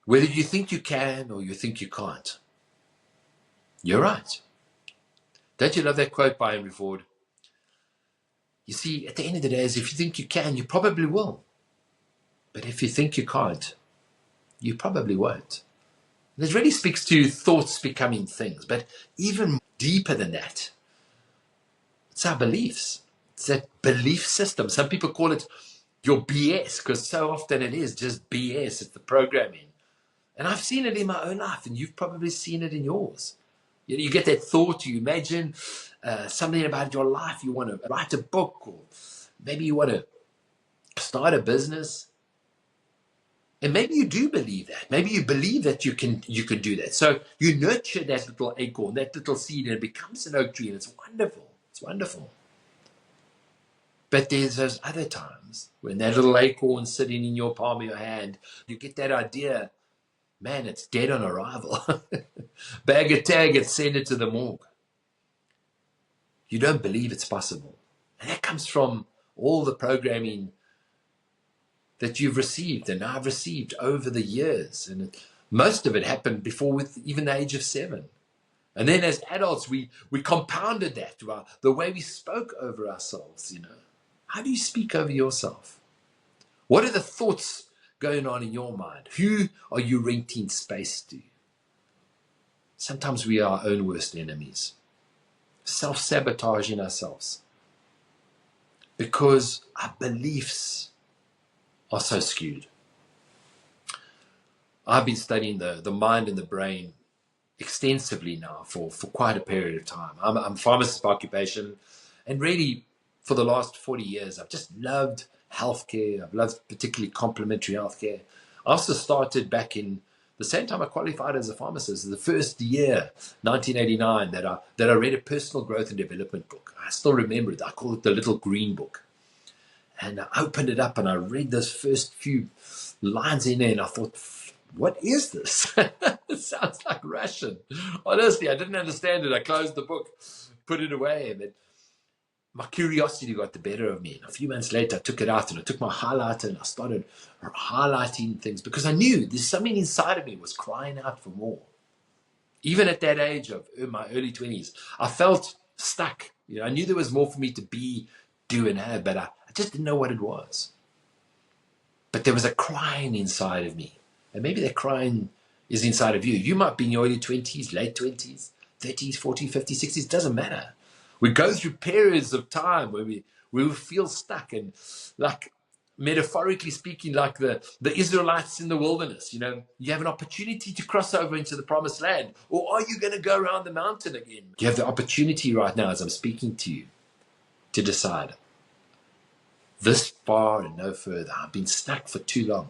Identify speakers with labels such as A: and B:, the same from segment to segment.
A: Whether you think you can or you think you can't, you're right. Don't you love that quote by Henry Ford? You see, at the end of the day, is if you think you can, you probably will. But if you think you can't, you probably won't. And it really speaks to thoughts becoming things. But even deeper than that, it's our beliefs. It's that belief system. Some people call it your BS, because so often it is just BS. It's the programming. And I've seen it in my own life, and you've probably seen it in yours. You get that thought, you imagine something about your life. You want to write a book, or maybe you want to start a business. And maybe you do believe that. Maybe you believe that you can do that. So you nurture that little acorn, that little seed, and it becomes an oak tree, and it's wonderful. It's wonderful. But there's those other times when that little acorn sitting in your palm of your hand, you get that idea, man, it's dead on arrival. Bag a tag and send it to the morgue. You don't believe it's possible. And that comes from all the programming that you've received and I've received over the years. And most of it happened before with even the age of 7. And then as adults, we compounded that to the way we spoke over ourselves, How do you speak over yourself? What are the thoughts going on in your mind? Who are you renting space to? Sometimes we are our own worst enemies, self-sabotaging ourselves because our beliefs are so skewed. I've been studying the mind and the brain extensively now for quite a period of time. I'm a pharmacist by occupation, and really for the last 40 years, I've just loved healthcare. I've loved particularly complementary healthcare. I also started back in the same time I qualified as a pharmacist, the first year, 1989, that I read a personal growth and development book. I still remember it. I call it the Little Green Book. And I opened it up and I read those first few lines in there, and I thought, what is this? It sounds like Russian. Honestly, I didn't understand it. I closed the book, put it away, but my curiosity got the better of me. And a few months later, I took it out and I took my highlighter and I started highlighting things because I knew there's something inside of me was crying out for more. Even at that age of my early 20s, I felt stuck. I knew there was more for me to be, do, and have, but I just didn't know what it was. But there was a crying inside of me. And maybe that crying is inside of you. You might be in your early 20s, late 20s, 30s, 40s, 50s, 60s. It doesn't matter. We go through periods of time where we feel stuck, and like metaphorically speaking, like the Israelites in the wilderness. You have an opportunity to cross over into the promised land, or are you going to go around the mountain again? You have the opportunity right now as I'm speaking to you to decide. This far and no further. I've been stuck for too long.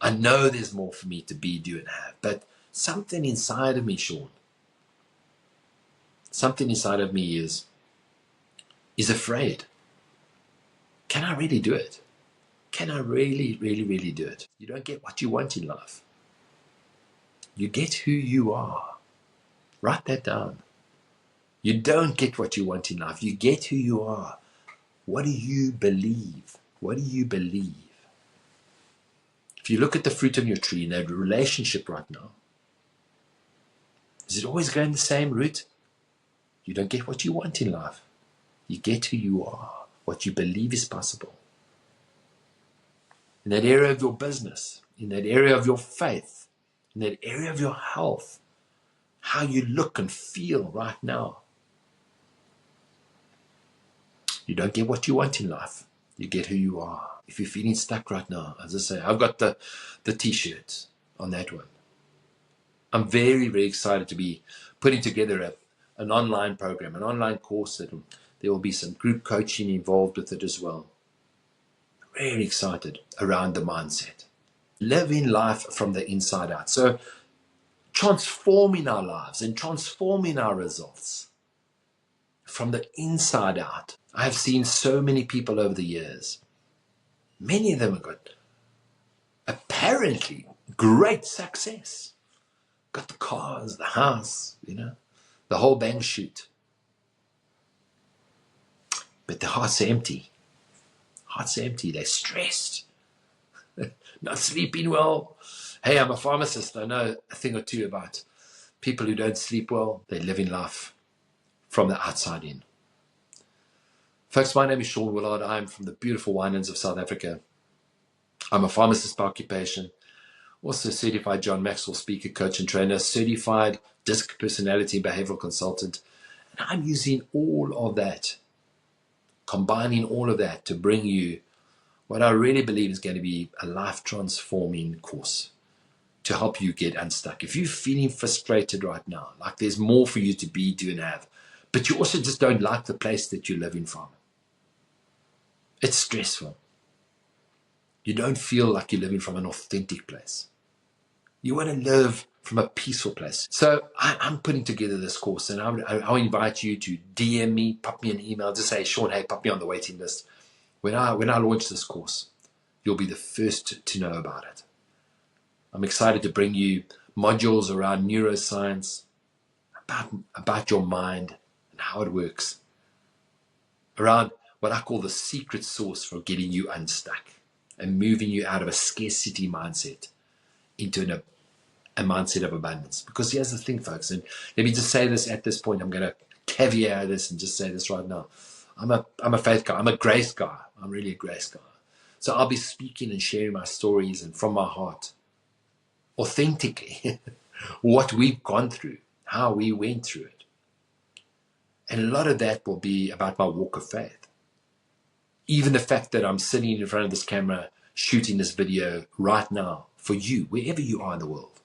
A: I know there's more for me to be, do, and have, but something inside of me, Sean, something inside of me is afraid. Can I really do it? Can I really, really, really do it? You don't get what you want in life. You get who you are. Write that down. You don't get what you want in life. You get who you are. What do you believe? What do you believe? If you look at the fruit on your tree in that relationship right now, is it always going the same route? You don't get what you want in life. You get who you are, what you believe is possible. In that area of your business, in that area of your faith, in that area of your health, how you look and feel right now. You don't get what you want in life. You get who you are. If you're feeling stuck right now, as I say, I've got the t-shirt on that one. I'm very, very excited to be putting together an online program, an online course. There will be some group coaching involved with it as well. Very excited around the mindset. Living life from the inside out. So transforming our lives and transforming our results from the inside out. I've seen so many people over the years. Many of them have got apparently great success. Got the cars, the house, the whole bang shoot. But their hearts are empty. Hearts are empty. They're stressed. Not sleeping well. Hey, I'm a pharmacist. I know a thing or two about people who don't sleep well. They live in life from the outside in. Folks, my name is Willard. I'm from the beautiful winelands of South Africa. I'm a pharmacist by occupation, also certified John Maxwell speaker, coach and trainer, certified DISC personality and behavioral consultant. And I'm using all of that, combining all of that to bring you what I really believe is going to be a life-transforming course to help you get unstuck. If you're feeling frustrated right now, like there's more for you to be, do, and have, but you also just don't like the place that you're living from, it's stressful. You don't feel like you're living from an authentic place. You want to live from a peaceful place. So I'm putting together this course, and I'll invite you to DM me, pop me an email, just say, Sean, hey, pop me on the waiting list. When I launch this course, you'll be the first to know about it. I'm excited to bring you modules around neuroscience, about your mind and how it works, around what I call the secret sauce for getting you unstuck and moving you out of a scarcity mindset into a mindset of abundance. Because here's the thing, folks, and let me just say this at this point. I'm going to caveat this and just say this right now. I'm a faith guy. I'm a grace guy. I'm really a grace guy. So I'll be speaking and sharing my stories and from my heart, authentically, what we've gone through, how we went through it. And a lot of that will be about my walk of faith. Even the fact that I'm sitting in front of this camera, shooting this video right now for you, wherever you are in the world,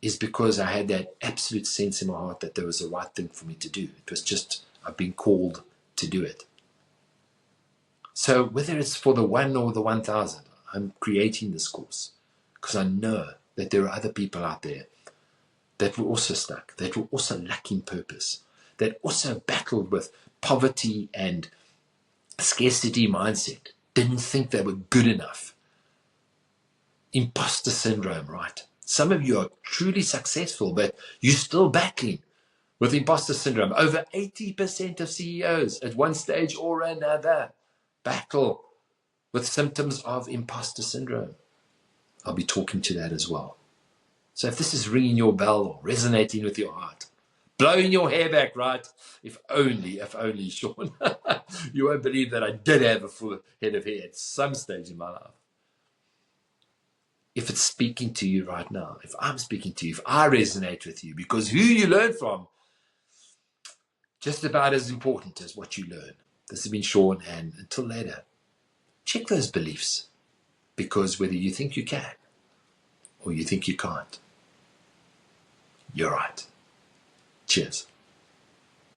A: is because I had that absolute sense in my heart that there was the right thing for me to do. It was just, I've been called to do it. So whether it's for the 1 or the 1,000, I'm creating this course because I know that there are other people out there that were also stuck, that were also lacking purpose, that also battled with poverty and scarcity mindset, didn't think they were good enough. Imposter syndrome, right? Some of you are truly successful, but you're still battling with imposter syndrome. Over 80% of CEOs at one stage or another battle with symptoms of imposter syndrome. I'll be talking to that as well. So if this is ringing your bell or resonating with your heart, blowing your hair back, right? If only, Sean, you won't believe that I did have a full head of hair at some stage in my life. If it's speaking to you right now, if I'm speaking to you, if I resonate with you, because who you learn from, just about as important as what you learn. This has been Sean, and until later, check those beliefs, because whether you think you can or you think you can't, you're right. Cheers.